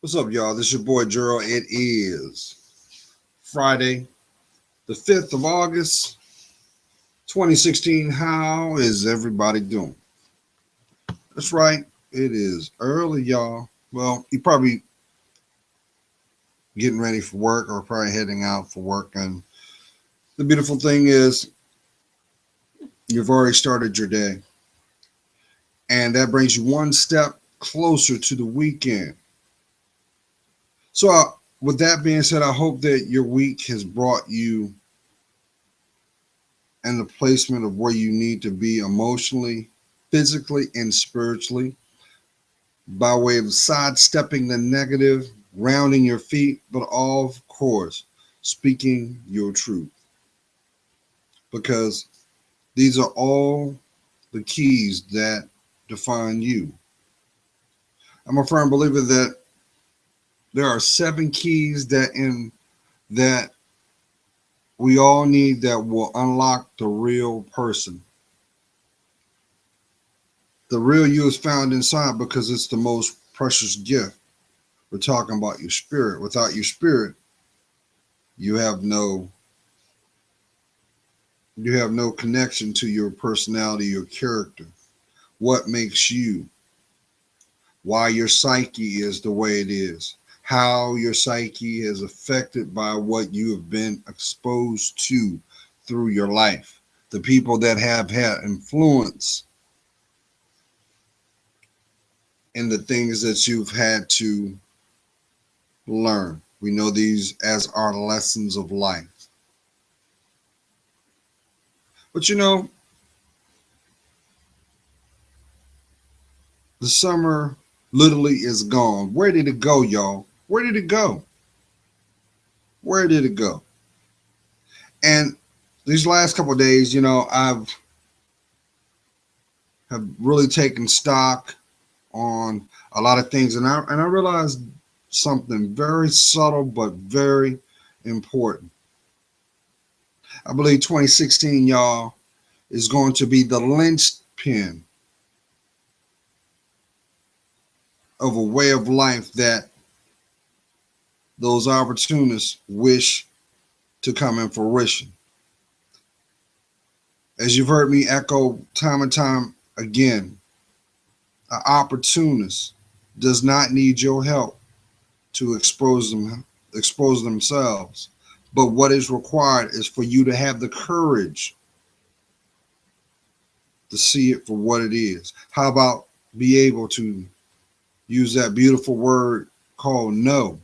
What's up, y'all? This is your boy Gerald. It is Friday, the 5th of August, 2016. How is everybody doing? That's right. It is early, y'all. Well, you're probably getting ready for work or probably heading out for work. And the beautiful thing is, you've already started your day. And that brings you one step closer to the weekend. So, with that being said, I hope that your week has brought you and the placement of where you need to be emotionally, physically, and spiritually by way of sidestepping the negative, rounding your feet, but all, of course, speaking your truth. Because these are all the keys that define you. I'm a firm believer that there are seven keys that we all need that will unlock the real person. The real you is found inside because it's the most precious gift. We're talking about your spirit. Without your spirit, you have no you have no connection to your personality, your character. What makes you? Why your psyche is the way it is. How your psyche is affected by what you have been exposed to through your life. The people that have had influence in the things that you've had to learn. We know these as our lessons of life. But the summer literally is gone. Where did it go, y'all? Where did it go? Where did it go? And these last couple of days, I've have really taken stock on a lot of things, and I realized something very subtle but very important. I believe 2016, y'all, is going to be the linchpin of a way of life that those opportunists wish to come in fruition. As you've heard me echo time and time again, an opportunist does not need your help to expose themselves. But what is required is for you to have the courage to see it for what it is. How about be able to use that beautiful word called no?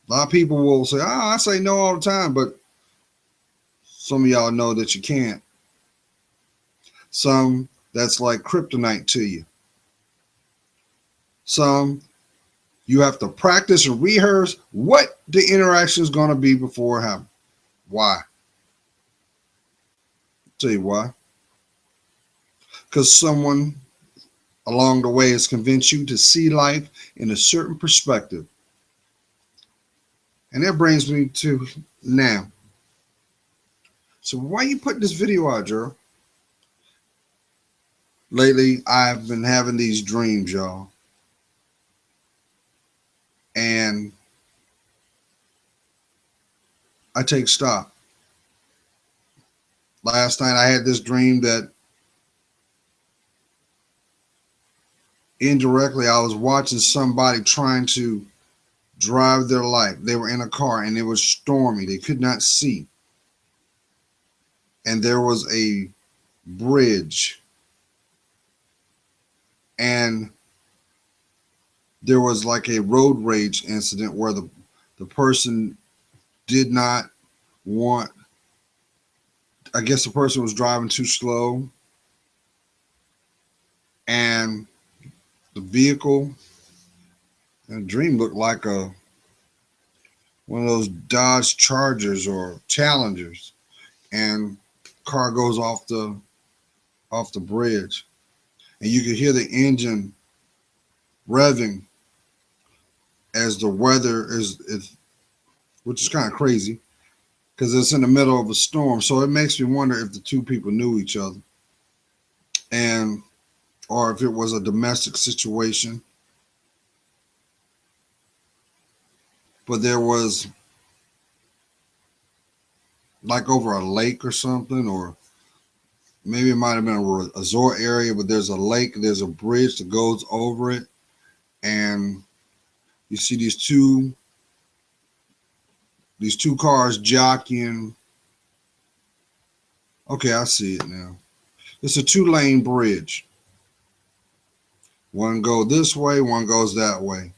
A lot of people will say, I say no all the time, but some of y'all know that you can't. Some that's like kryptonite to you. Some you have to practice and rehearse what the interaction is going to be before it happens. Why? Tell you why. Because someone along the way has convinced you to see life in a certain perspective. And that brings me to now. So why you putting this video out, Gerald? Lately, I've been having these dreams, y'all. And I take stock. Last night I had this dream that indirectly I was watching somebody trying to drive their life. They were in a car and it was stormy. They could not see. And there was a bridge. And there was like a road rage incident where the person did not want, I guess the person was driving too slow. And the vehicle, and the dream looked like one of those Dodge Chargers or Challengers, and car goes off the bridge, and you could hear the engine revving as the weather is which is kind of crazy because it's in the middle of a storm. So it makes me wonder if the two people knew each other, and or if it was a domestic situation. but there was like over a lake or something, or maybe it might have been a resort area, but there's a lake, there's a bridge that goes over it, and you see these two cars jockeying. Okay, I see it now. It's a 2-lane bridge. One goes this way, one goes that way.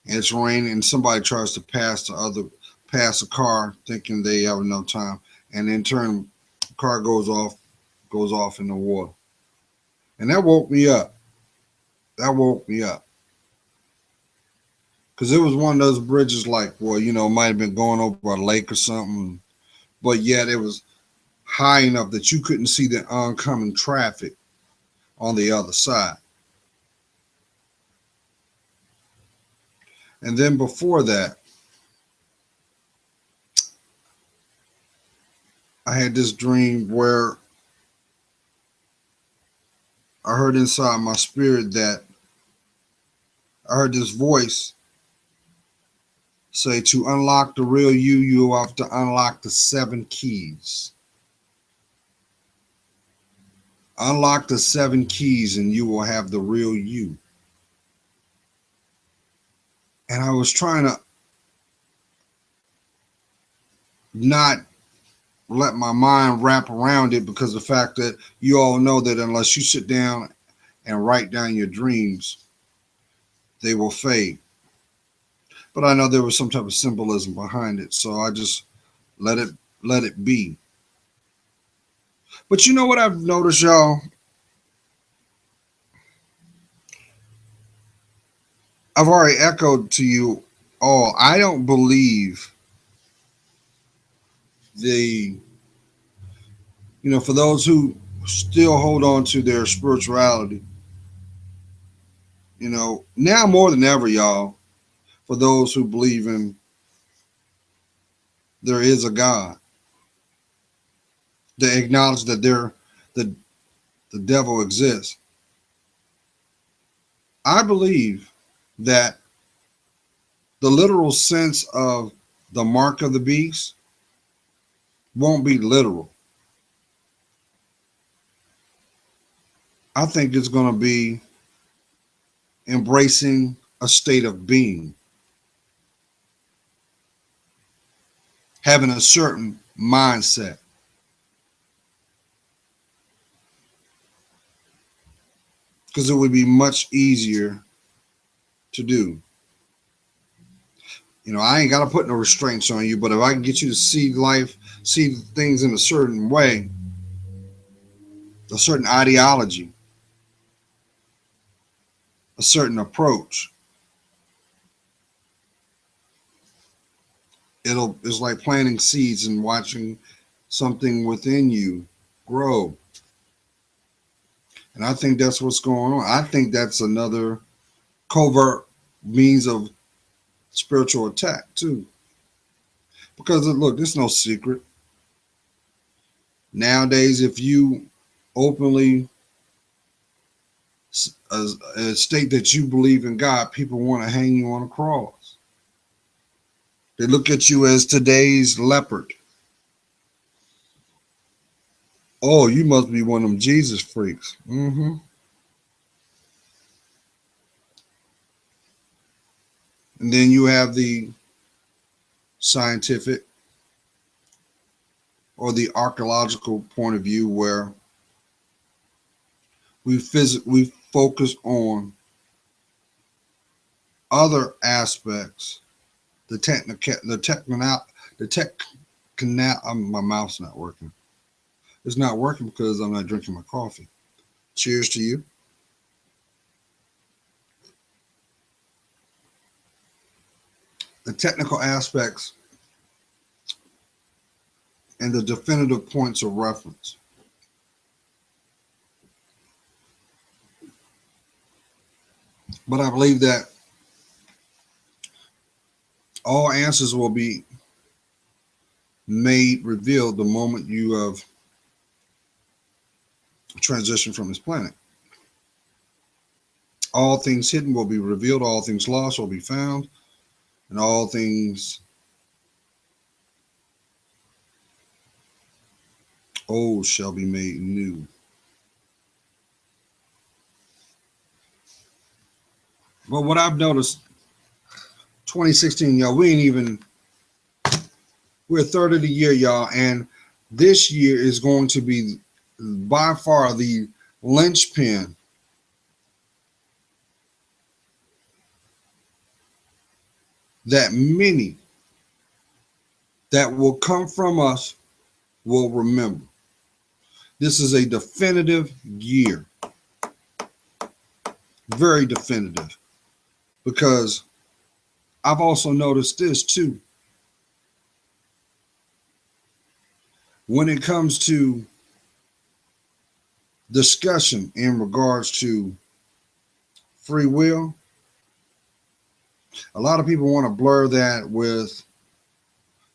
And it's raining, and somebody tries to pass a car, thinking they have enough time, and in turn, the car goes off in the water, and that woke me up. That woke me up because it was one of those bridges, like, well, might have been going over a lake or something, but yet it was high enough that you couldn't see the oncoming traffic on the other side. And then before that, I had this dream where I heard inside my spirit that I heard this voice say, to unlock the real you, you have to unlock the 7 keys. Unlock the 7 keys and you will have the real you. And I was trying to not let my mind wrap around it, because the fact that you all know that unless you sit down and write down your dreams, they will fade. But I know there was some type of symbolism behind it, so I just let it be. But you know what I've noticed, y'all? I've already echoed to you all. I don't believe the, for those who still hold on to their spirituality, now more than ever, y'all, for those who believe in there is a God, they acknowledge that the devil exists. I believe that the literal sense of the mark of the beast won't be literal. I think it's going to be embracing a state of being, having a certain mindset. Because it would be much easier to do. I ain't got to put no restraints on you, but if I can get you to see life, see things in a certain way, a certain ideology, a certain approach, it's like planting seeds and watching something within you grow. And I think that's what's going on. I think that's another covert means of spiritual attack too. Because look, there's no secret. Nowadays, if you openly state that you believe in God, people want to hang you on a cross. They look at you as today's leopard. Oh, you must be one of them Jesus freaks. And then you have the scientific or the archaeological point of view, where we focus on other aspects, my mouth's not working. It's not working because I'm not drinking my coffee. Cheers to you. The technical aspects and the definitive points of reference. But I believe that all answers will be made revealed the moment you have transitioned from this planet. All things hidden will be revealed, all things lost will be found. and all things old shall be made new. But what I've noticed, 2016, y'all, we're a third of the year, y'all, and this year is going to be by far the linchpin that many that will come from us will remember. This is a definitive year, very definitive, because I've also noticed this too. When it comes to discussion in regards to free will, a lot of people want to blur that with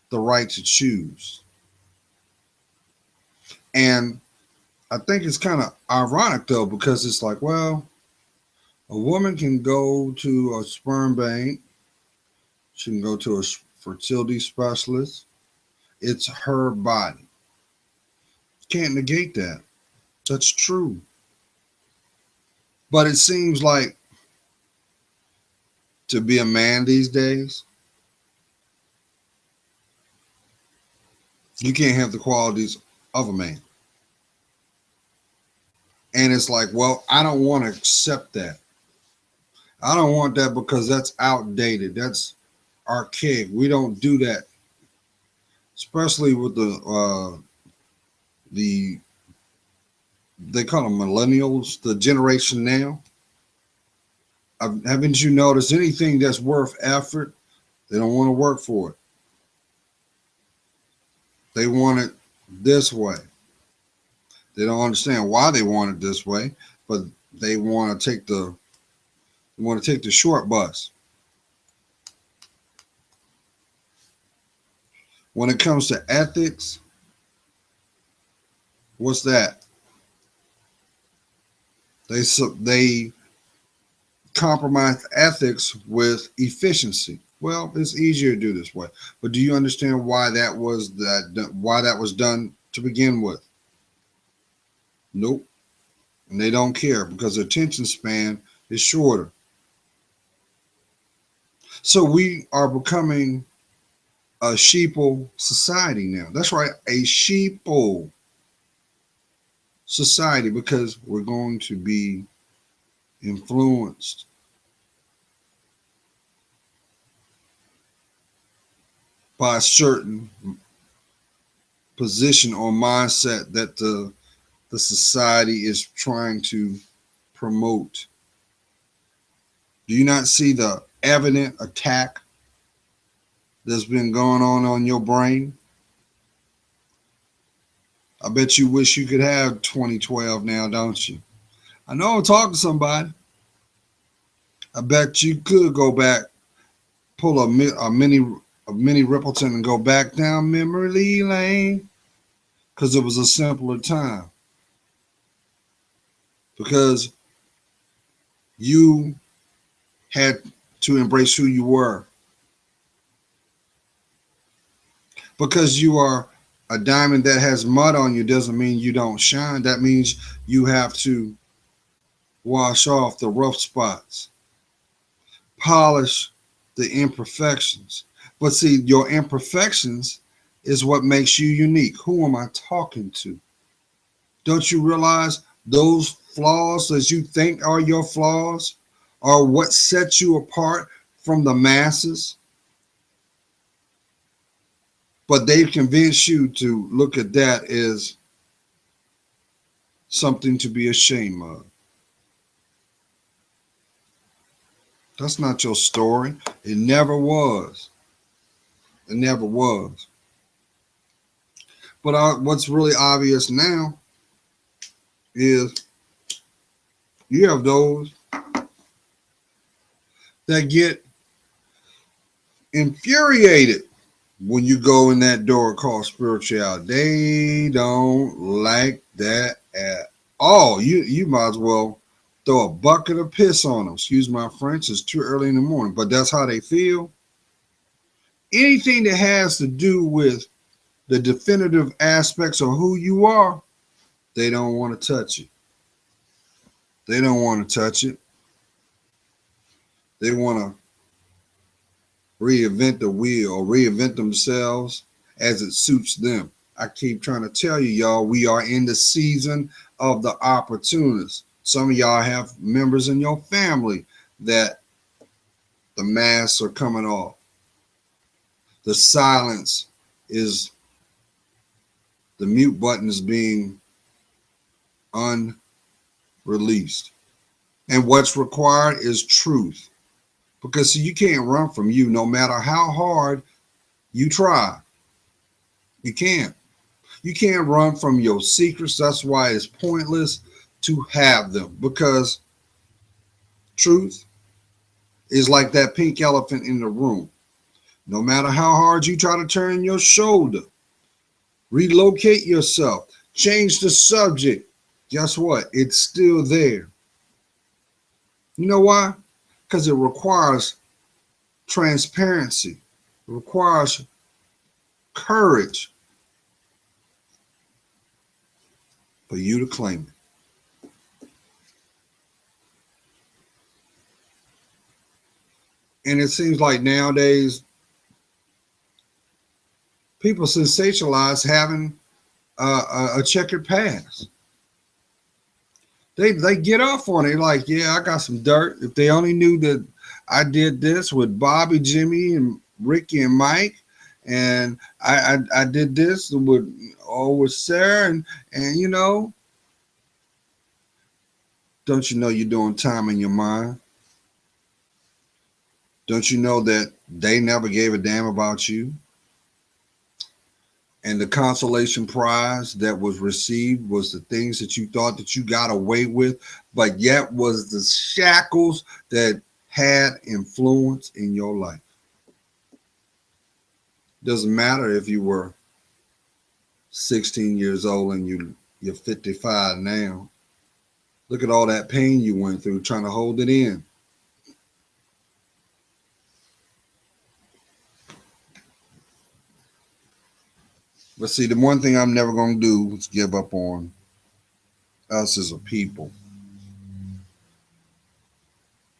the right to choose. And I think it's kind of ironic though, because it's like, well, a woman can go to a sperm bank, she can go to a fertility specialist. It's her body. Can't negate that. That's true. But it seems like to be a man these days, you can't have the qualities of a man. And it's like, well, I don't want to accept that. I don't want that because that's outdated. That's archaic. We don't do that, especially with the they call them millennials, the generation now. Haven't you noticed anything that's worth effort? They don't want to work for it. They want it this way. They don't understand why they want it this way, but they want to take the short bus. When it comes to ethics, what's that? They compromise ethics with efficiency. Well, it's easier to do this way. But do you understand why that was done to begin with? Nope. And they don't care because their attention span is shorter. So we are becoming a sheeple society now. That's right, a sheeple society, because we're going to be influenced by a certain position or mindset that the society is trying to promote. Do you not see the evident attack that's been going on your brain? I bet you wish you could have 2012 now, don't you? I know I'm talking to somebody. I bet you could go back, pull a mini Rippleton and go back down memory lane, because it was a simpler time. Because you had to embrace who you were. Because you are a diamond that has mud on you doesn't mean you don't shine. That means you have to wash off the rough spots, polish the imperfections. But see, your imperfections is what makes you unique. Who am I talking to? Don't you realize those flaws that you think are your flaws are what sets you apart from the masses? But they've convinced you to look at that as something to be ashamed of. That's not your story. It never was. It never was. But what's really obvious now is you have those that get infuriated when you go in that door called spirituality. They don't like that at all. You might as well throw a bucket of piss on them. Excuse my French, it's too early in the morning, but that's how they feel. anything that has to do with the definitive aspects of who you are, they don't want to touch it. They don't want to touch it. They want to reinvent the wheel or reinvent themselves as it suits them. I keep trying to tell you, y'all, we are in the season of the opportunists. Some of y'all have members in your family that the masks are coming off. The silence is, the mute button is being unreleased. And what's required is truth. Because see, you can't run from you no matter how hard you try. You can't. You can't run from your secrets. That's why it's pointless to have them. Because truth is like that pink elephant in the room. No matter how hard you try to turn your shoulder, relocate yourself, change the subject, guess what? It's still there. You know why? Because it requires transparency. It requires courage for you to claim it. And it seems like nowadays people sensationalize having a checkered past. They get off on it like, yeah, I got some dirt. If they only knew that I did this with Bobby, Jimmy, and Ricky and Mike, and I did this with Sarah, and you know, don't you know you're doing time in your mind? Don't you know that they never gave a damn about you? And the consolation prize that was received was the things that you thought that you got away with, but yet was the shackles that had influence in your life. Doesn't matter if you were 16 years old and you're 55 now. Look at all that pain you went through trying to hold it in. But see, the one thing I'm never going to do is give up on us as a people.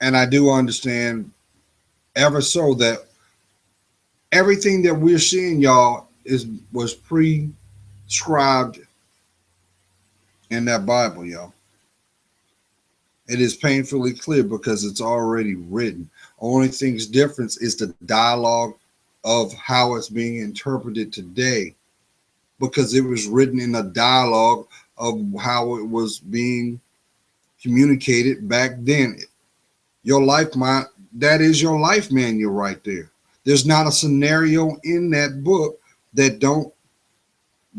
And I do understand ever so that everything that we're seeing, y'all, was prescribed in that Bible, y'all. It is painfully clear because it's already written. Only thing's difference is the dialogue of how it's being interpreted today, because it was written in a dialogue of how it was being communicated back then. Your life, that is your life manual right there. There's not a scenario in that book that don't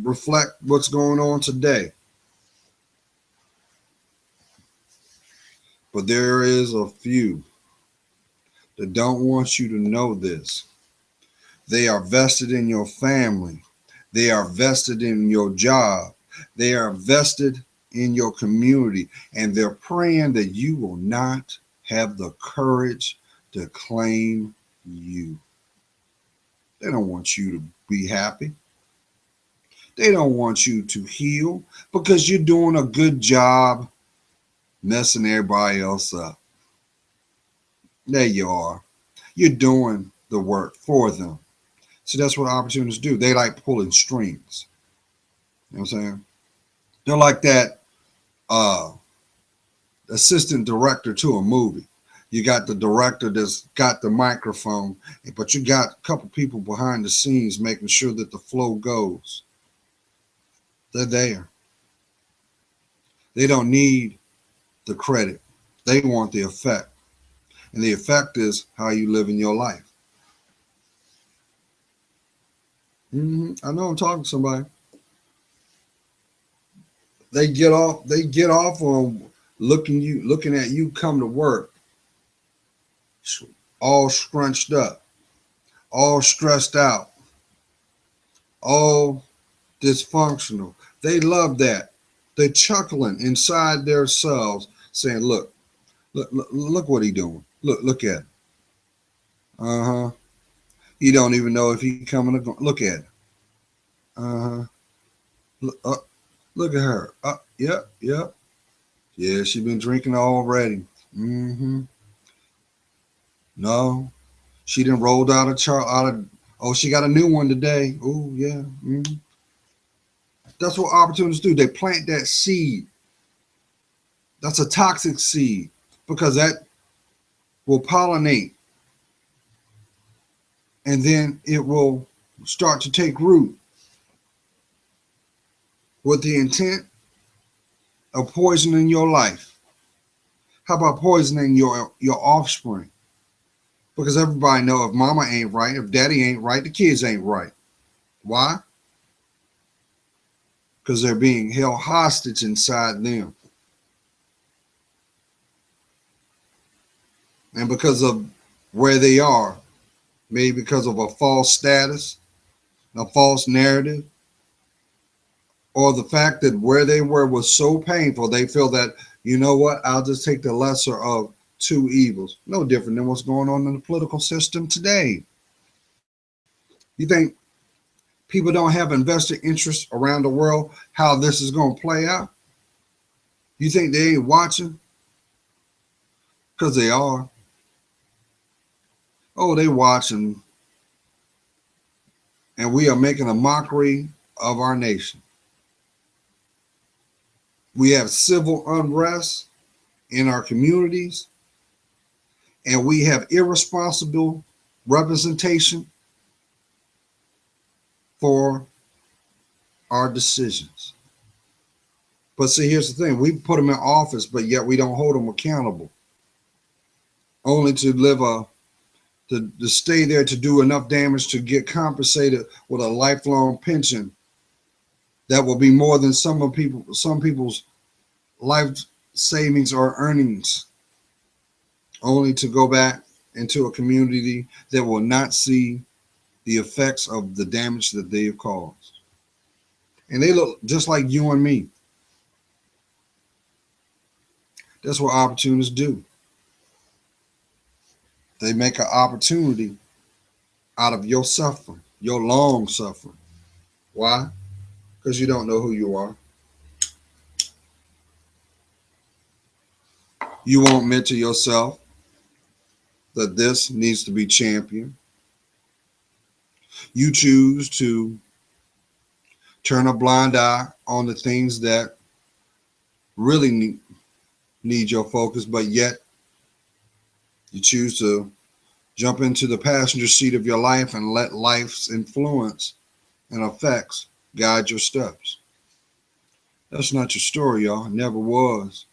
reflect what's going on today. But there is a few that don't want you to know this. They are vested in your family. They are vested in your job. They are vested in your community. And they're praying that you will not have the courage to claim you. They don't want you to be happy. They don't want you to heal because you're doing a good job messing everybody else up. There you are. You're doing the work for them. So that's what opportunists do. They like pulling strings. You know what I'm saying? They're like that assistant director to a movie. You got the director that's got the microphone, but you got a couple people behind the scenes making sure that the flow goes. They're there. They don't need the credit. They want the effect. And the effect is how you live in your life. I know I'm talking to somebody. They get off on looking at you come to work all scrunched up, all stressed out, all dysfunctional. They love that. They're chuckling inside themselves, saying, look what he doing. Look at it. He don't even know if he coming to go. Look at it. Uh-huh. Look, look at her. Yep, yep. Yeah, she been drinking already. Mm-hmm. No, she done rolled out of. Oh, she got a new one today. Oh yeah. Mm. That's what opportunities do. They plant that seed. That's a toxic seed because that will pollinate and then it will start to take root with the intent of poisoning your life. How about poisoning your offspring? Because everybody know if mama ain't right, if daddy ain't right, the kids ain't right. Why? Because they're being held hostage inside them. And because of where they are, maybe because of a false status, a false narrative, or the fact that where they were was so painful, they feel that, you know what, I'll just take the lesser of two evils. No different than what's going on in the political system today. You think people don't have invested interest around the world how this is going to play out? You think they ain't watching? Because they are. Oh, they watching, and we are making a mockery of our nation. We have civil unrest in our communities, and we have irresponsible representation for our decisions. But see, here's the thing. We put them in office, but yet we don't hold them accountable. Only to to stay there to do enough damage to get compensated with a lifelong pension that will be more than some people's life savings or earnings, only to go back into a community that will not see the effects of the damage that they have caused. And they look just like you and me. That's what opportunists do. They make an opportunity out of your suffering, your long suffering. Why? Because you don't know who you are. You won't admit to yourself that this needs to be championed. You choose to turn a blind eye on the things that really need your focus, but yet you choose to jump into the passenger seat of your life and let life's influence and effects guide your steps. That's not your story, y'all. It never was.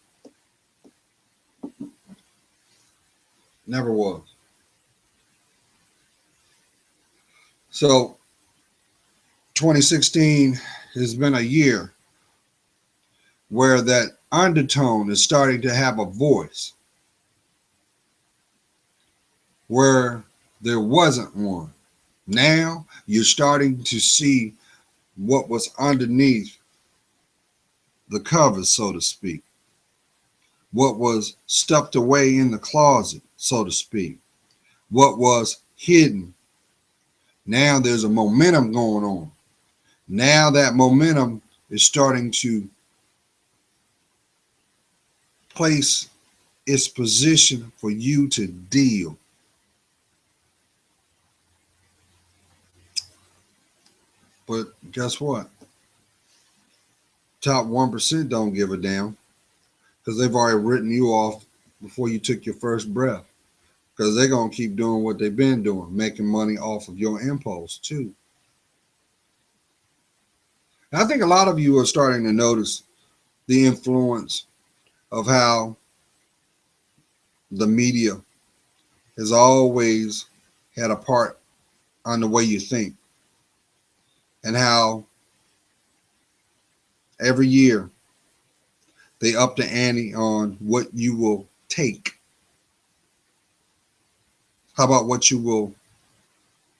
Never was. So 2016 has been a year where that undertone is starting to have a voice where there wasn't one. Now you're starting to see what was underneath the covers, so to speak, what was stuffed away in the closet, so to speak, what was hidden. Now there's a momentum going on. Now that momentum is starting to place its position for you to deal. But guess what? Top 1% don't give a damn because they've already written you off before you took your first breath, because they're going to keep doing what they've been doing, making money off of your impulse too. And I think a lot of you are starting to notice the influence of how the media has always had a part on the way you think, and how every year they up the ante on what you will take. How about what you will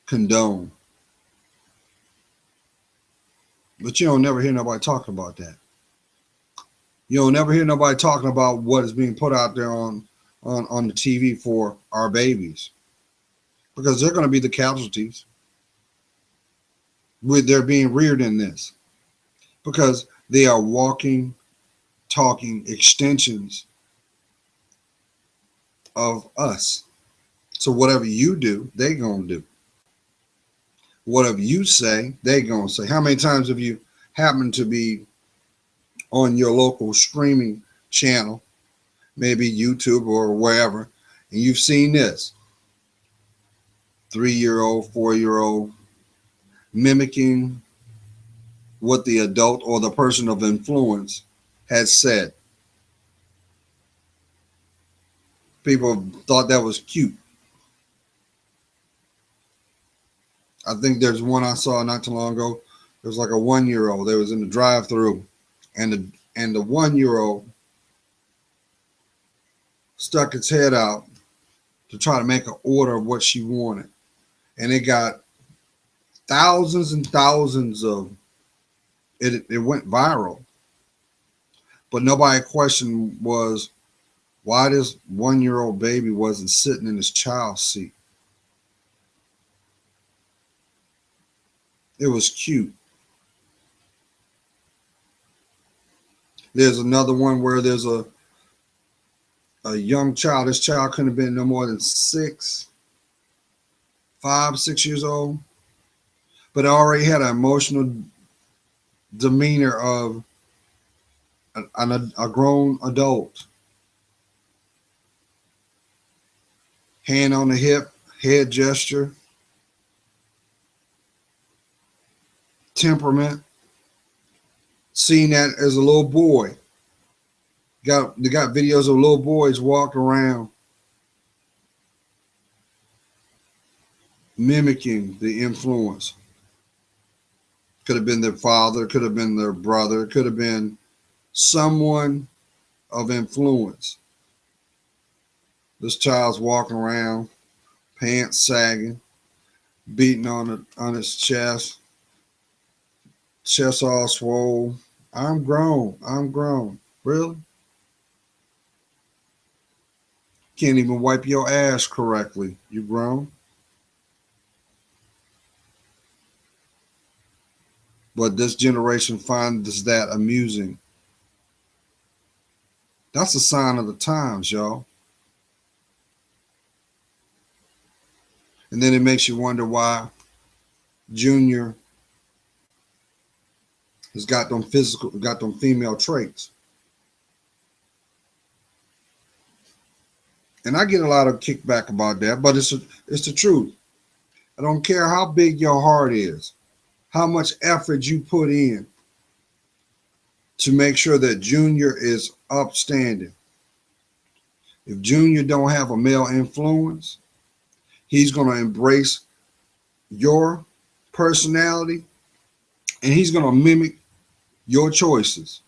condone? But you don't never hear nobody talking about that. You don't never hear nobody talking about what is being put out there on the TV for our babies. because they're going to be the casualties. They're being reared in this because they are walking, talking extensions of us. So whatever you do, they going to do. Whatever you say, they going to say. How many times have you happened to be on your local streaming channel, maybe YouTube or wherever, and you've seen this 3-year-old, 4-year-old mimicking what the adult or the person of influence has said? People thought that was cute. I think there's one I saw not too long ago. It was like a 1-year-old. They was in the drive-through, and the 1-year-old stuck its head out to try to make an order of what she wanted, and it got thousands and thousands of it. It went viral, but nobody questioned was why this 1-year-old baby wasn't sitting in his child's seat. It was cute. There's another one where there's a young child. This child couldn't have been no more than 5, 6 years old, but already had an emotional demeanor of a grown adult. Hand on the hip, head gesture, temperament. Seen that as a little boy. They got videos of little boys walking around mimicking the influence. Could have been their father, could have been their brother, could have been someone of influence. This child's walking around, pants sagging, beating on his chest all swole. I'm grown. I'm grown. Really? Can't even wipe your ass correctly. You grown? But this generation finds that amusing. That's a sign of the times, y'all. And then it makes you wonder why Junior has got them female traits. And I get a lot of kickback about that, but it's the truth. I don't care how big your heart is, how much effort you put in to make sure that Junior is upstanding. If Junior don't have a male influence, he's going to embrace your personality and he's going to mimic your choices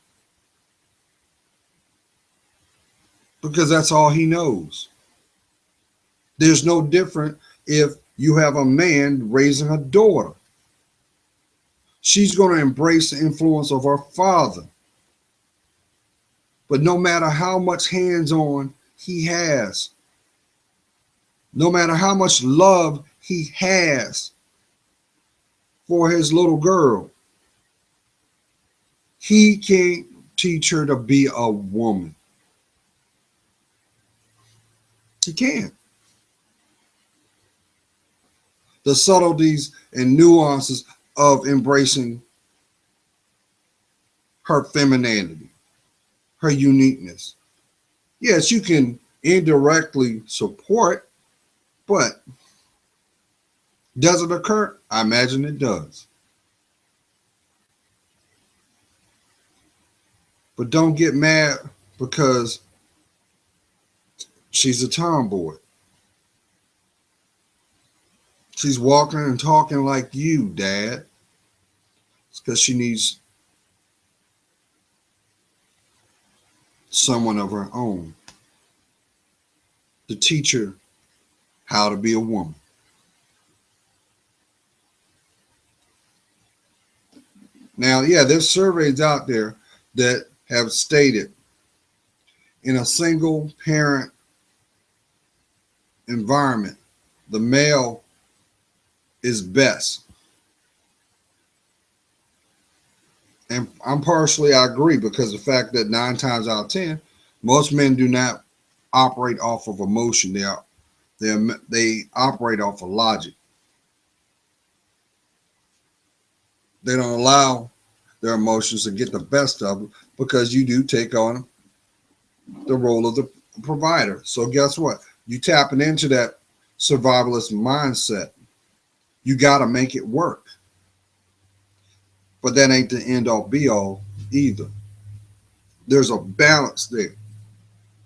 because that's all he knows. There's no different if you have a man raising a daughter. She's going to embrace the influence of her father. But no matter how much hands-on he has, no matter how much love he has for his little girl, he can't teach her to be a woman. He can't. The subtleties and nuances of embracing her femininity, her uniqueness. Yes, you can indirectly support, but does it occur? I imagine it does. But don't get mad because she's a tomboy. She's walking and talking like you, Dad. It's because she needs someone of her own to teach her how to be a woman. Now, yeah, there's surveys out there that have stated in a single parent environment the male is best. And I'm partially, I agree, because the fact that 9 times out of 10, most men do not operate off of emotion. They operate off of logic. They don't allow their emotions to get the best of them because you do take on the role of the provider. So guess what? You tapping into that survivalist mindset. You got to make it work. But that ain't the end all be all either. There's a balance there.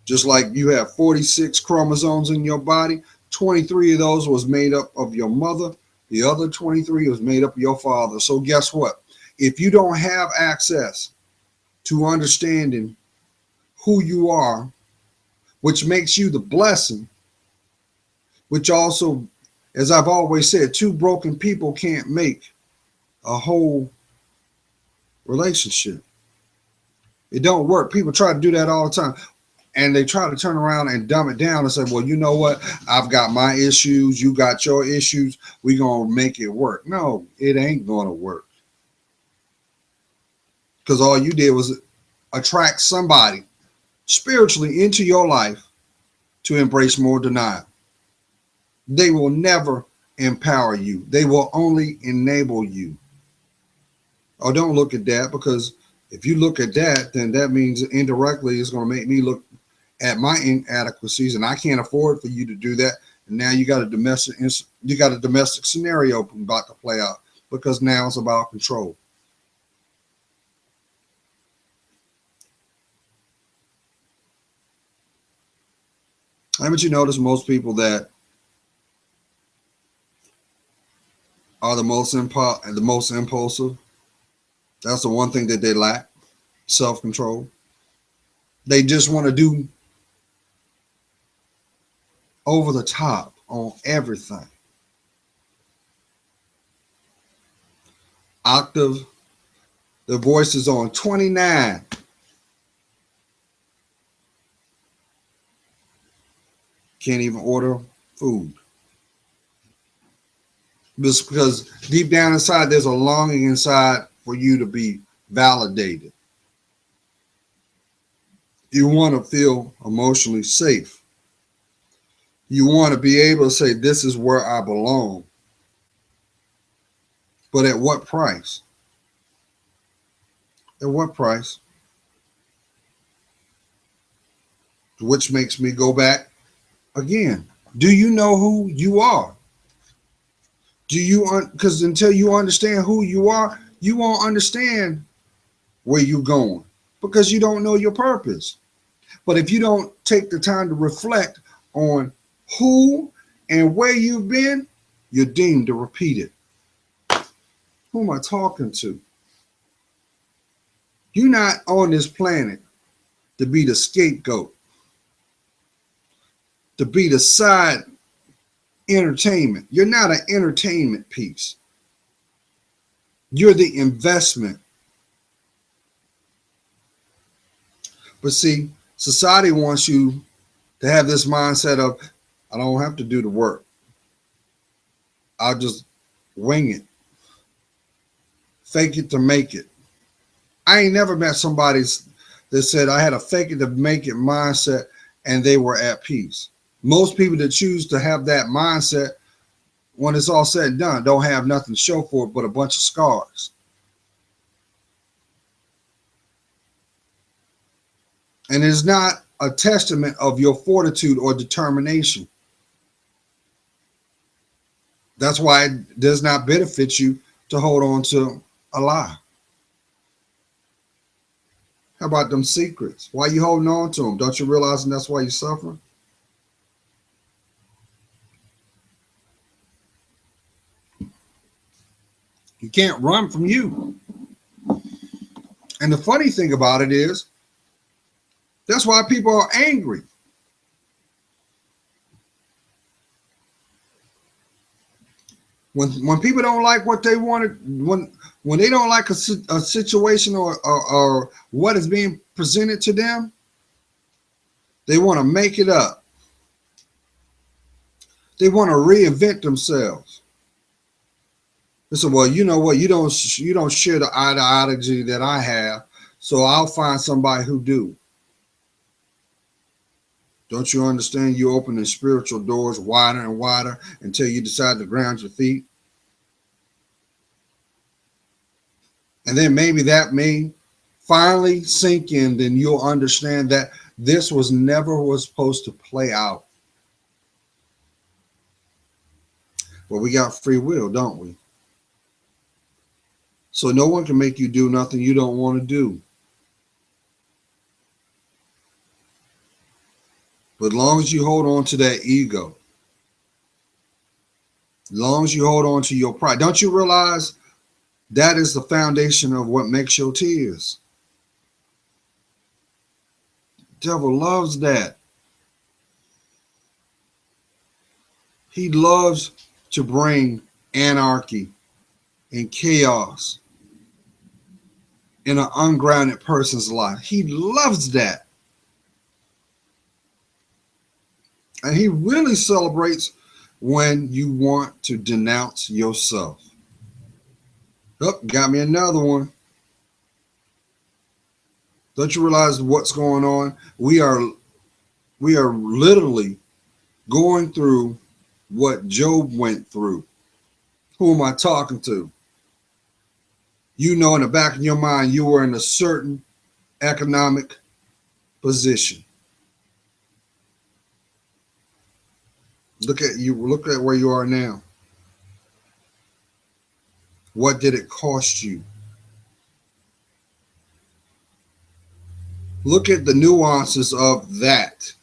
Just like you have 46 chromosomes in your body, 23 of those was made up of your mother. The other 23 was made up of your father. So guess what? If you don't have access to understanding who you are, which makes you the blessing, which also, as I've always said, two broken people can't make a whole relationship. It don't work. People try to do that all the time. And they try to turn around and dumb it down and say, well, you know what? I've got my issues. You got your issues. We're going to make it work. No, it ain't going to work. Because all you did was attract somebody spiritually into your life to embrace more denial. They will never empower you. They will only enable you. Oh, don't look at that, because if you look at that, then that means indirectly it's going to make me look at my inadequacies, and I can't afford for you to do that. And now you got a domestic scenario about to play out, because now it's about control. Haven't you noticed most people that are the most impulsive? That's the one thing that they lack: self-control. They just want to do over the top on everything. Octave, the voice is on 29. Can't even order food. Just because deep down inside, there's a longing inside for you to be validated. You want to feel emotionally safe. You want to be able to say, this is where I belong. But at what price? At what price? Which makes me go back again. Do you know who you are? Because until you understand who you are, you won't understand where you're going, because you don't know your purpose. But if you don't take the time to reflect on who and where you've been, you're deemed to repeat it. Who am I talking to? You're not on this planet to be the scapegoat, to be the side entertainment. You're not an entertainment piece. You're the investment. But see, society wants you to have this mindset of, I don't have to do the work. I'll just wing it. Fake it to make it. I ain't never met somebody that said I had a fake it to make it mindset and they were at peace. Most people that choose to have that mindset, when it's all said and done, don't have nothing to show for it but a bunch of scars. And it's not a testament of your fortitude or determination. That's why it does not benefit you to hold on to a lie. How about them secrets? Why are you holding on to them? Don't you realize that's why you're suffering? You can't run from you. And the funny thing about it is, that's why people are angry. When people don't like what they wanted, when they don't like a situation or what is being presented to them, they want to make it up. They want to reinvent themselves. They say, well, you know what? You don't share the ideology that I have, so I'll find somebody who do. Don't you understand? You open the spiritual doors wider and wider until you decide to ground your feet. And then maybe that may finally sink in, then you'll understand that this was never was supposed to play out. But we got free will, don't we? So no one can make you do nothing you don't want to do. But as long as you hold on to that ego, as long as you hold on to your pride, don't you realize that is the foundation of what makes your tears? The devil loves that. He loves to bring anarchy and chaos in an ungrounded person's life. He loves that. And he really celebrates when you want to denounce yourself. Oh, got me another one. Don't you realize what's going on? We are literally going through what Job went through. Who am I talking to? You know, in the back of your mind, you were in a certain economic position. Look at you. Look at where you are now. What did it cost you? Look at the nuances of that.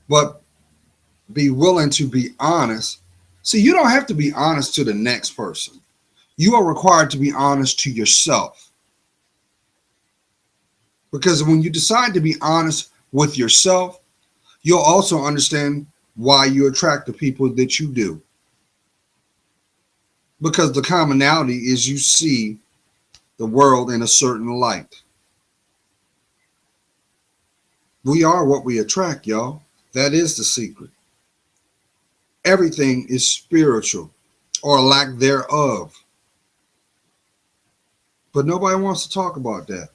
But be willing to be honest. See, you don't have to be honest to the next person. You are required to be honest to yourself. Because when you decide to be honest with yourself, you'll also understand why you attract the people that you do. Because the commonality is you see the world in a certain light. We are what we attract, y'all. That is the secret. Everything is spiritual or lack thereof. But nobody wants to talk about that.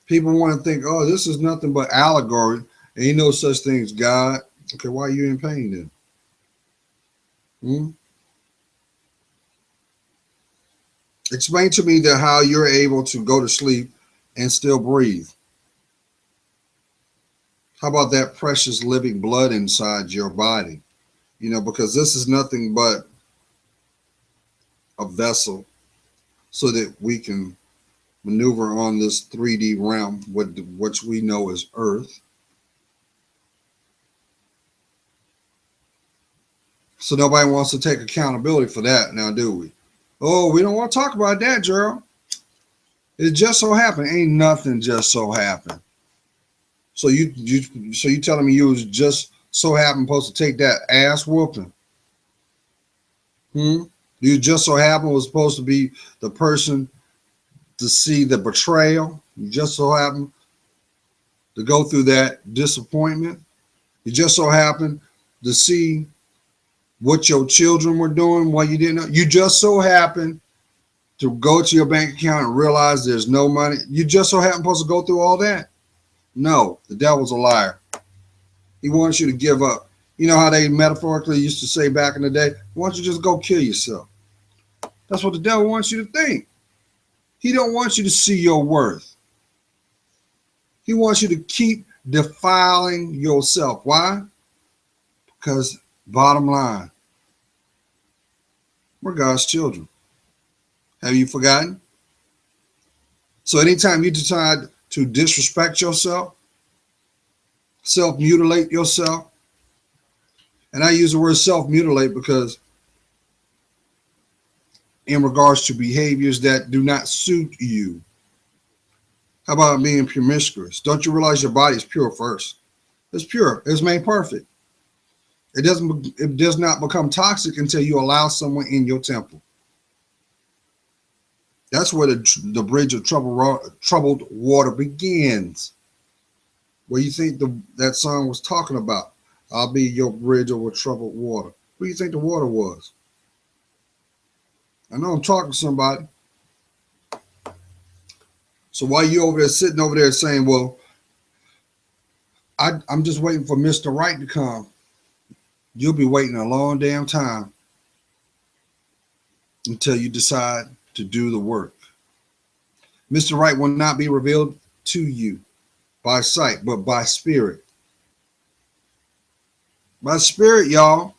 People want to think, oh, this is nothing but allegory. Ain't no such thing as God. Okay, why are you in pain then? Explain to me that how you're able to go to sleep and still breathe. How about that precious living blood inside your body? You know, because this is nothing but a vessel so that we can maneuver on this 3D realm, which we know as Earth. So nobody wants to take accountability for that now, do we? Oh, we don't want to talk about that, Gerald. It just so happened. Ain't nothing just so happened. So you telling me you was just so happened supposed to take that ass whooping? You just so happened was supposed to be the person to see the betrayal. You just so happened to go through that disappointment. You just so happened to see what your children were doing while you didn't know. You just so happened to go to your bank account and realize there's no money. You just so happen supposed to go through all that. No, the devil's a liar. He wants you to give up. You know how they metaphorically used to say back in the day, why don't you just go kill yourself? That's what the devil wants you to think. He don't want you to see your worth. He wants you to keep defiling yourself. Why? Because bottom line, we're God's children. Have you forgotten? So anytime you decide to disrespect yourself, self-mutilate yourself, and I use the word self-mutilate because in regards to behaviors that do not suit you. How about being promiscuous? Don't you realize your body is pure first? It's pure. It's made perfect. It does not become toxic until you allow someone in your temple. That's where the bridge of troubled water begins. What do you think that song was talking about? I'll be your bridge over troubled water. Who do you think the water was? I know I'm talking to somebody. So while you over there sitting over there saying, well, I'm just waiting for Mr. Right to come, you'll be waiting a long damn time until you decide to do the work. Mr. Right will not be revealed to you by sight, but by spirit. By spirit, y'all.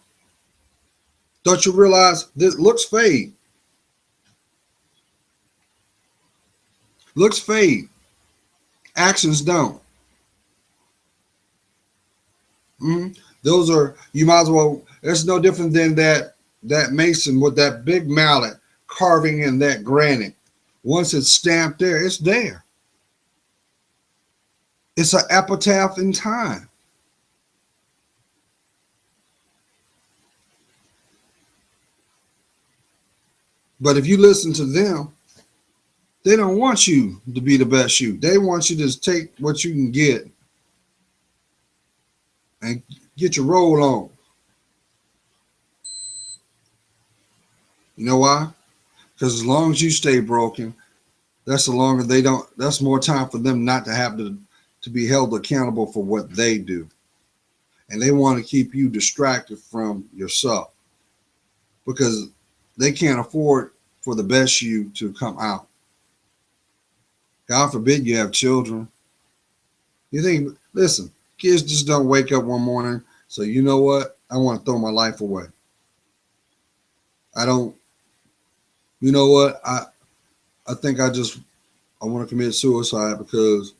Don't you realize that looks fade? Looks fade. Actions don't. Those are, you might as well, it's no different than that mason with that big mallet carving in that granite. Once it's stamped there, it's there. It's an epitaph in time. But if you listen to them, they don't want you to be the best you. They want you to take what you can get and get your roll on. You know why? Because as long as you stay broken, that's the longer they don't, that's more time for them not to have to be held accountable for what they do. And they want to keep you distracted from yourself because they can't afford for the best you to come out. God forbid you have children. You think, listen, kids just don't wake up one morning. So you know what? I want to throw my life away. I don't, you know what? I think I want to commit suicide because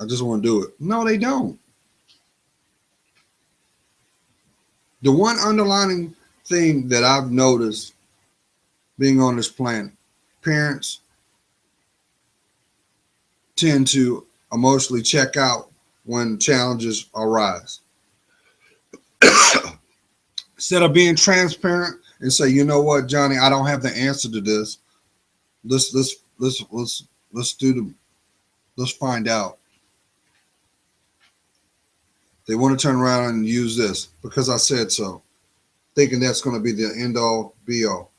I just want to do it. No, they don't. The one underlying thing that I've noticed being on this planet, parents tend to emotionally check out when challenges arise. Instead of being transparent and say, you know what, Johnny, I don't have the answer to this. Let's find out. They want to turn around and use this because I said so, thinking that's going to be the end all be all.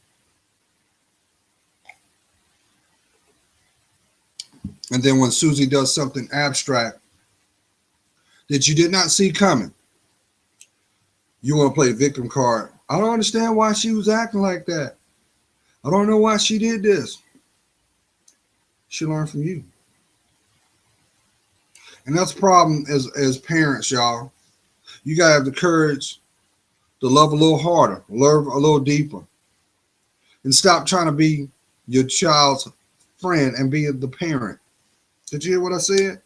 And then when Susie does something abstract that you did not see coming, you want to play the victim card. I don't understand why she was acting like that. I don't know why she did this. She learned from you. And that's the problem as parents, y'all. You got to have the courage to love a little harder, love a little deeper, and stop trying to be your child's friend and be the parent. Did you hear what I said?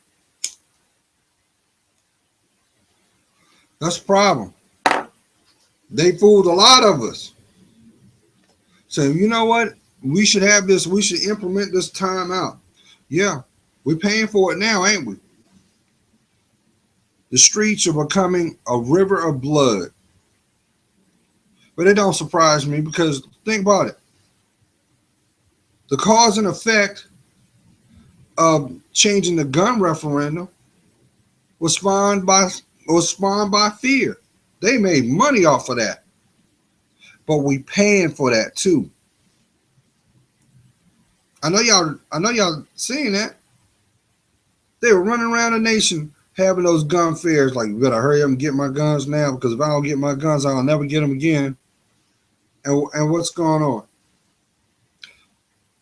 That's the problem. They fooled a lot of us. So you know what? We should have this. We should implement this time out. Yeah, we're paying for it now, ain't we? The streets are becoming a river of blood. But it don't surprise me because think about it. The cause and effect of changing the gun referendum was spawned by fear. They made money off of that. But we paying for that too. I know y'all seeing that. They were running around the nation having those gun fairs like, you better hurry up and get my guns now because if I don't get my guns, I'll never get them again. And what's going on?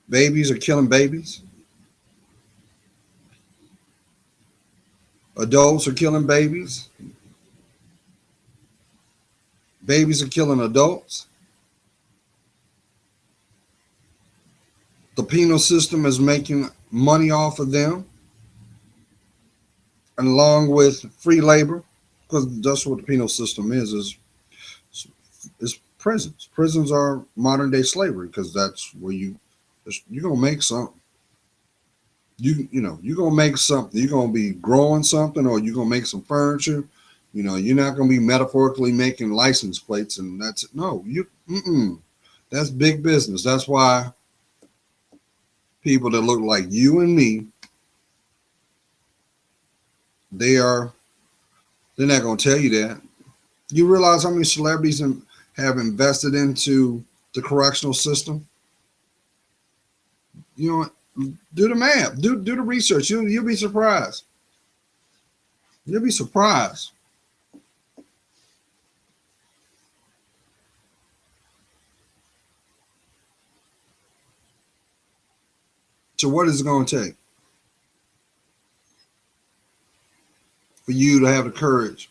Babies are killing babies. Adults are killing babies. Babies are killing adults. The penal system is making money off of them. And along with free labor, because that's what the penal system is prisons. Prisons are modern day slavery because that's where you're gonna make something. You're gonna make something. You're gonna be growing something, or you're gonna make some furniture. You're not gonna be metaphorically making license plates, and that's it. No, that's big business. That's why people that look like you and me, they are They're not going to tell you that. You realize how many celebrities have invested into the correctional system? You know, do the math, do the research. You'll be surprised. You'll be surprised. So what is it going to take for you to have the courage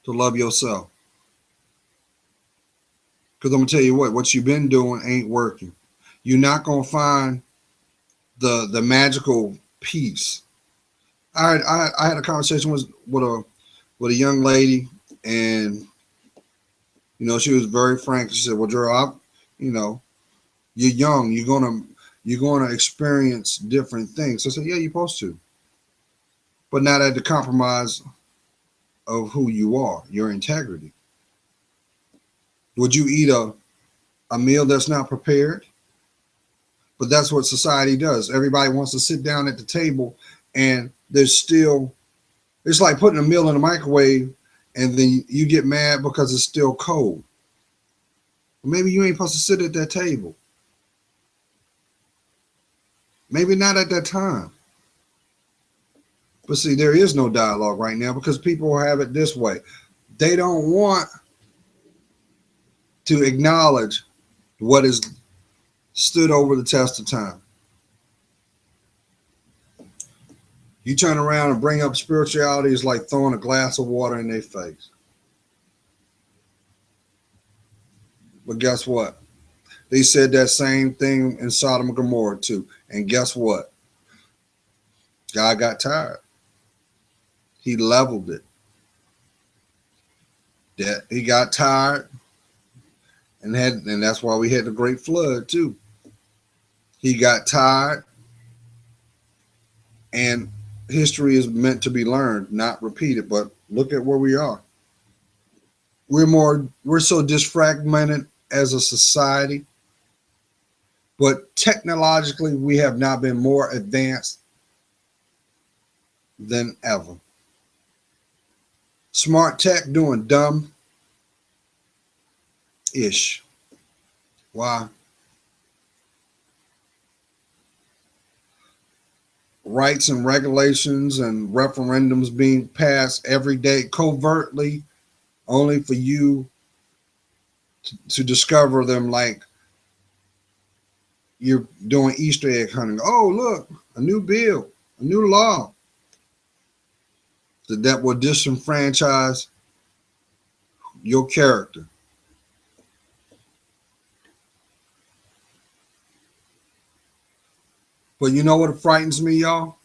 to love yourself? Because I'm going to tell you what you've been doing ain't working. You're not going to find the magical peace. I had a conversation with a young lady, and she was very frank. She said, "Well, Gerald, you're young. You're gonna experience different things." I said, "Yeah, you're supposed to, but not at the compromise of who you are, your integrity. Would you eat a meal that's not prepared?" But that's what society does. Everybody wants to sit down at the table, and it's like putting a meal in the microwave, and then you get mad because it's still cold. Maybe you ain't supposed to sit at that table. Maybe not at that time. But see, there is no dialogue right now because people have it this way. They don't want to acknowledge what has stood over the test of time. You turn around and bring up spirituality, is like throwing a glass of water in their face. But guess what? They said that same thing in Sodom and Gomorrah too. And guess what? God got tired. He leveled it. He got tired, and that's why we had the great flood too. He got tired, and history is meant to be learned, not repeated. But look at where we are. We're so disfragmented as a society, but technologically we have not been more advanced than ever. Smart tech doing dumb ish. Why? Rights and regulations and referendums being passed every day covertly, only for you to discover them like you're doing Easter egg hunting. Oh, look, a new bill, a new law that will disenfranchise your character. But you know what frightens me, y'all?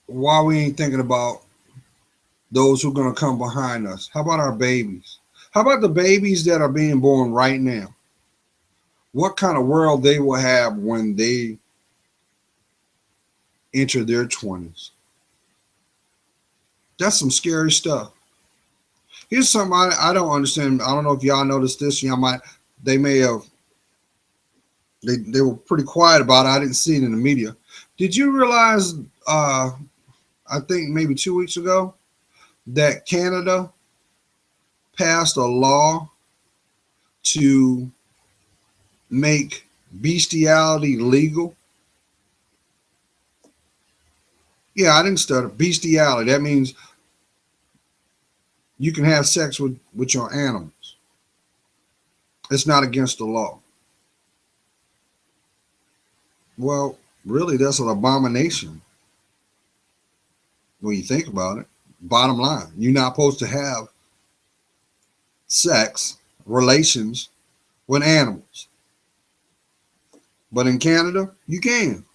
Why we ain't thinking about those who are going to come behind us? How about our babies? How about the babies that are being born right now? What kind of world they will have when they enter their 20s? That's some scary stuff. Here's something I don't understand. I don't know if y'all noticed this. They may have. They were pretty quiet about it. I didn't see it in the media. Did you realize? I think maybe 2 weeks ago, that Canada passed a law to make bestiality legal. Yeah, I didn't stutter. Bestiality. That means you can have sex with your animals. It's not against the law. Well, really, that's an abomination when you think about it. Bottom line, you're not supposed to have sex, relations with animals. But in Canada, you can.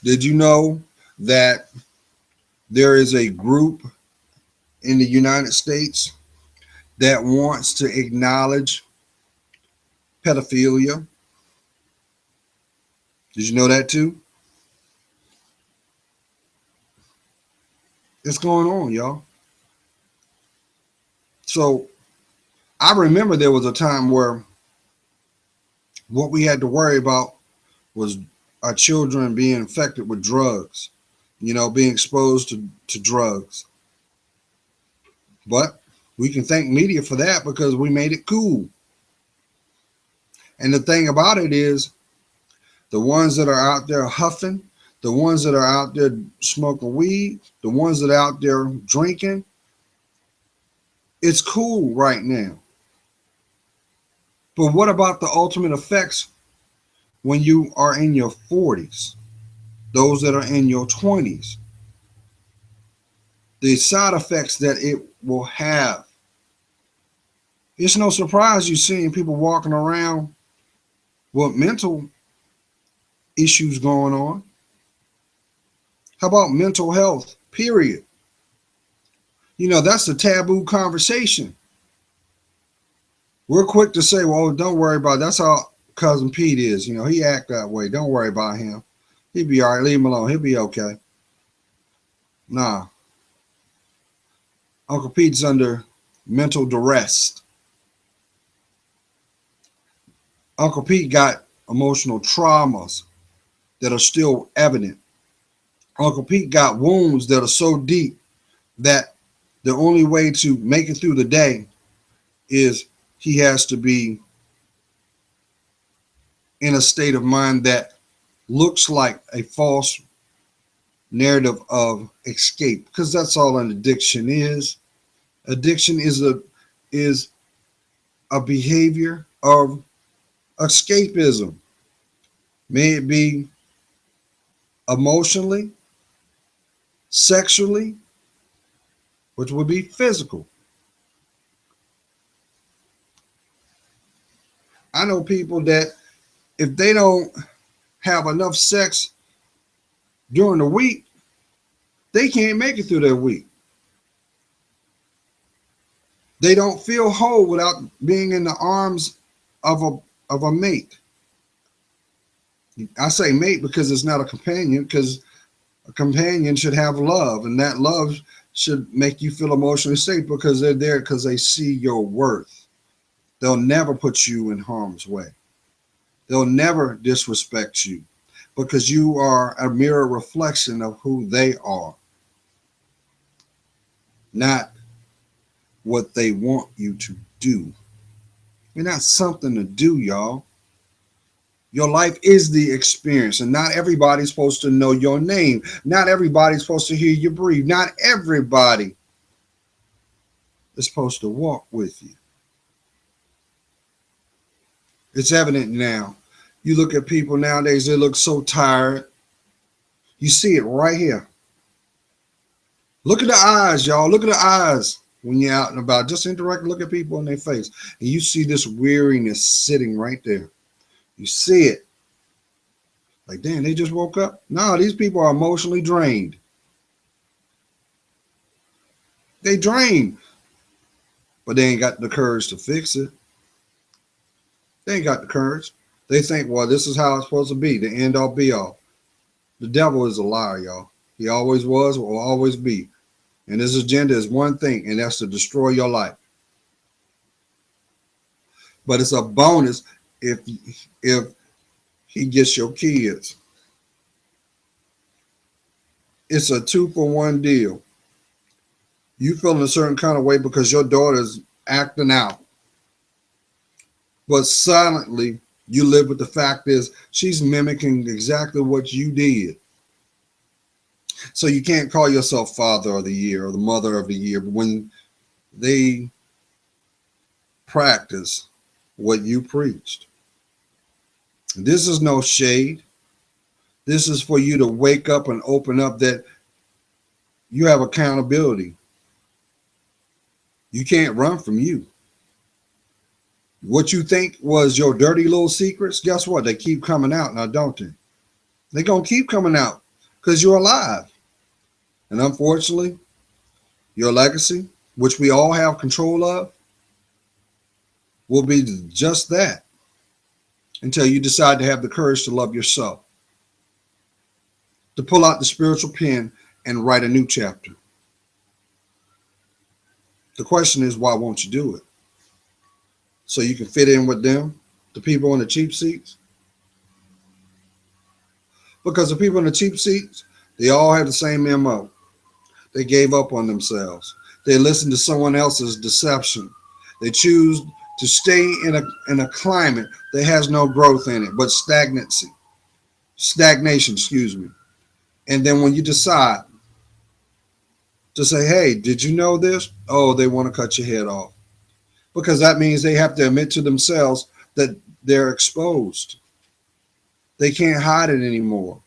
Did you know that there is a group in the United States that wants to acknowledge pedophilia? Did you know that too? It's going on, y'all. So I remember there was a time where what we had to worry about was our children being infected with drugs, being exposed to drugs. But we can thank media for that because we made it cool. And the thing about it is, the ones that are out there huffing, the ones that are out there smoking weed, the ones that are out there drinking, it's cool right now. But what about the ultimate effects when you are in your 40s? Those that are in your 20s? The side effects that it will have. It's no surprise you're seeing people walking around with mental issues going on. How about mental health, period? That's a taboo conversation. We're quick to say, well, don't worry about it. That's how Cousin Pete is. He act that way. Don't worry about him. He'll be all right. Leave him alone. He'll be okay. Nah. Uncle Pete's under mental duress. Uncle Pete got emotional traumas that are still evident. Uncle Pete got wounds that are so deep that the only way to make it through the day is he has to be in a state of mind that looks like a false narrative of escape, because that's all an addiction is. Addiction is a behavior of escapism. May it be emotionally, sexually, which would be physical. I know people that if they don't have enough sex during the week, they can't make it through their week. They don't feel whole without being in the arms of a mate. I say mate because it's not a companion, because a companion should have love, and that love should make you feel emotionally safe because they're there because they see your worth. They'll never put you in harm's way. They'll never disrespect you because you are a mirror reflection of who they are, not what they want you to do. You're not something to do, y'all. Your life is the experience, and not everybody's supposed to know your name. Not everybody's supposed to hear you breathe. Not everybody is supposed to walk with you. It's evident now. You look at people nowadays, they look so tired. You see it right here. Look at the eyes, y'all. Look at the eyes when you're out and about. Just interact, look at people in their face, and you see this weariness sitting right there. You see it. Like, damn, they just woke up? No, these people are emotionally drained. They drained, but they ain't got the courage to fix it. They ain't got the courage. They think, well, this is how it's supposed to be, the end all be all. The devil is a liar, y'all. He always was, will always be. And his agenda is one thing, and that's to destroy your life. But it's a bonus if he gets your kids. It's a 2-for-1 deal. You feel in a certain kind of way because your daughter's acting out. But silently, you live with the fact is she's mimicking exactly what you did. So you can't call yourself father of the year or the mother of the year when they practice what you preached. This is no shade. This is for you to wake up and open up that you have accountability. You can't run from you. What you think was your dirty little secrets, guess what? They keep coming out now, don't they? They're going to keep coming out because you're alive. And unfortunately, your legacy, which we all have control of, will be just that until you decide to have the courage to love yourself, to pull out the spiritual pen and write a new chapter. The question is, why won't you do it? So you can fit in with them, the people in the cheap seats? Because the people in the cheap seats, they all have the same MO. They gave up on themselves. They listened to someone else's deception. They choose to stay in a climate that has no growth in it, but stagnation, excuse me. And then when you decide to say, hey, did you know this? Oh, they want to cut your head off. Because that means they have to admit to themselves that they're exposed. They can't hide it anymore.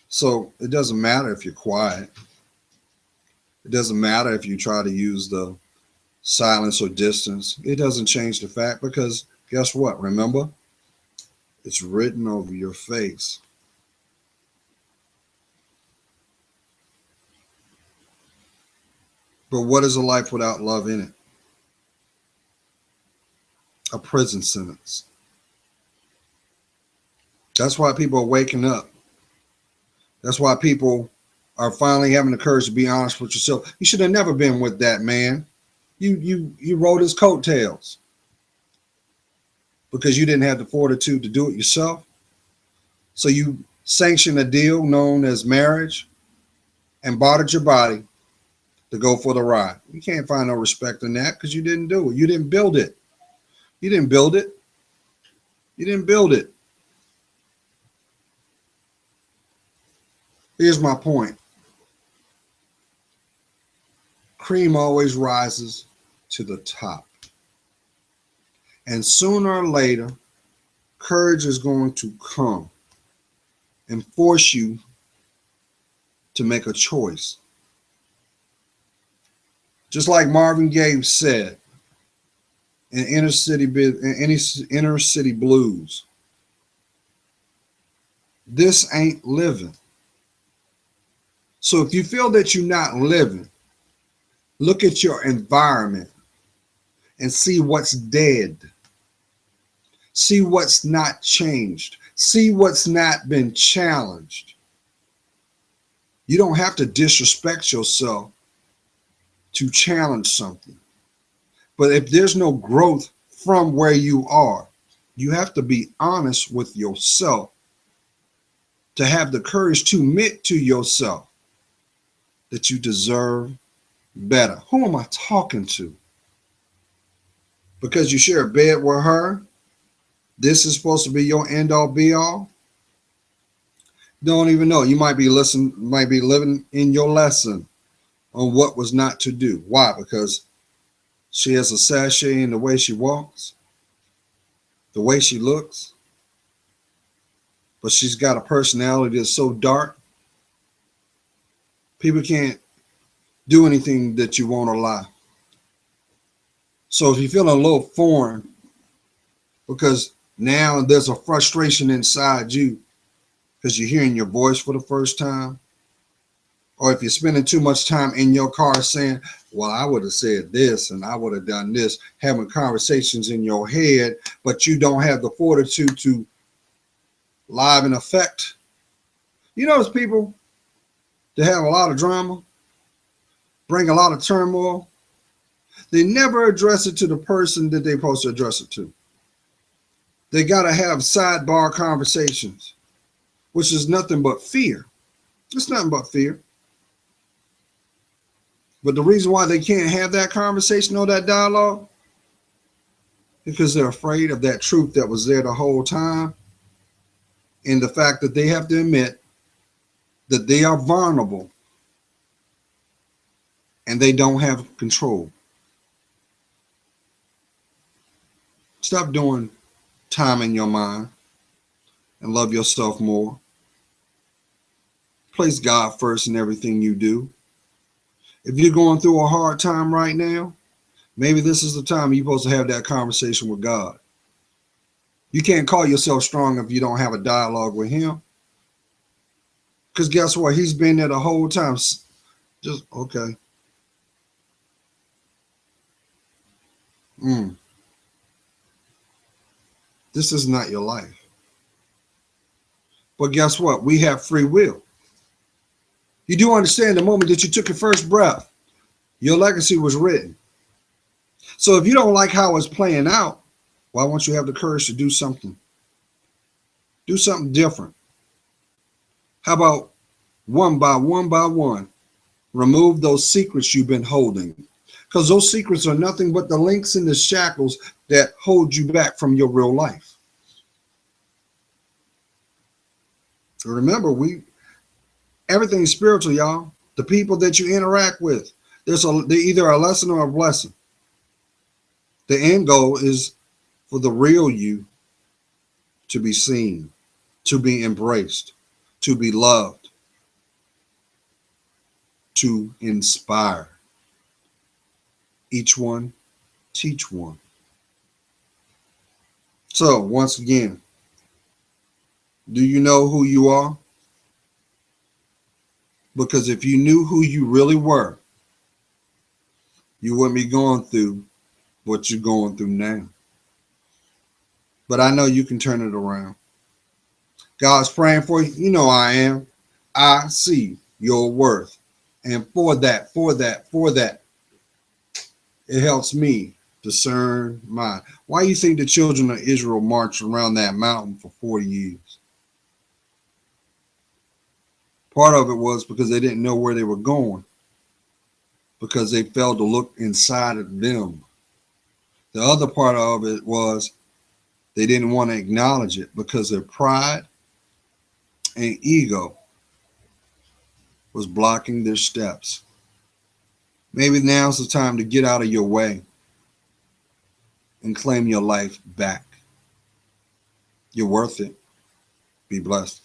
So it doesn't matter if you're quiet. It doesn't matter if you try to use the silence or distance. It doesn't change the fact, because guess what? Remember, it's written over your face. But what is a life without love in it? A prison sentence. That's why people are waking up. That's why people are finally having the courage to be honest with yourself. You should have never been with that man. You rode his coattails because you didn't have the fortitude to do it yourself. So you sanctioned a deal known as marriage and bartered your body to go for the ride. You can't find no respect in that because you didn't do it. You didn't build it. You didn't build it. You didn't build it. Here's my point. Cream always rises to the top. And sooner or later, courage is going to come and force you to make a choice. Just like Marvin Gaye said in Inner City Blues, this ain't living. So if you feel that you're not living, look at your environment and see what's dead. See what's not changed. See what's not been challenged. You don't have to disrespect yourself to challenge something. But if there's no growth from where you are, you have to be honest with yourself to have the courage to admit to yourself that you deserve better. Who am I talking to? Because you share a bed with her, this is supposed to be your end all be all? Don't even know. You might be living in your lesson on what was not to do. Why? Because she has a sachet in the way she walks, the way she looks, but she's got a personality that's so dark, people can't do anything that you won't allow. So if you're feeling a little foreign because now there's a frustration inside you because you're hearing your voice for the first time, or if you're spending too much time in your car saying, well, I would have said this and I would have done this, having conversations in your head, but you don't have the fortitude to live in effect. You notice people that have a lot of drama, bring a lot of turmoil, they never address it to the person that they're supposed to address it to. They got to have sidebar conversations, which is nothing but fear. It's nothing but fear. But the reason why they can't have that conversation or that dialogue is because they're afraid of that truth that was there the whole time, and the fact that they have to admit that they are vulnerable and they don't have control. Stop doing time in your mind and love yourself more. Place God first in everything you do. If you're going through a hard time right now, maybe this is the time you're supposed to have that conversation with God. You can't call yourself strong if you don't have a dialogue with him. Because guess what? He's been there the whole time. Just, okay. This is not your life. But guess what? We have free will. You do understand the moment that you took your first breath, your legacy was written. So if you don't like how it's playing out, why won't you have the courage to do something? Do something different. How about one by one, remove those secrets you've been holding? Because those secrets are nothing but the links and the shackles that hold you back from your real life. So remember, everything's spiritual, y'all. The people that you interact with, they're either a lesson or a blessing. The end goal is for the real you to be seen, to be embraced, to be loved, to inspire. Each one, teach one. So once again, do you know who you are? Because if you knew who you really were, you wouldn't be going through what you're going through now. But I know you can turn it around. God's praying for you. You know I am. I see your worth. And for that, it helps me discern mine. Why do you think the children of Israel marched around that mountain for 40 years? Part of it was because they didn't know where they were going, because they failed to look inside of them. The other part of it was they didn't want to acknowledge it because their pride and ego was blocking their steps. Maybe now's the time to get out of your way and claim your life back. You're worth it. Be blessed.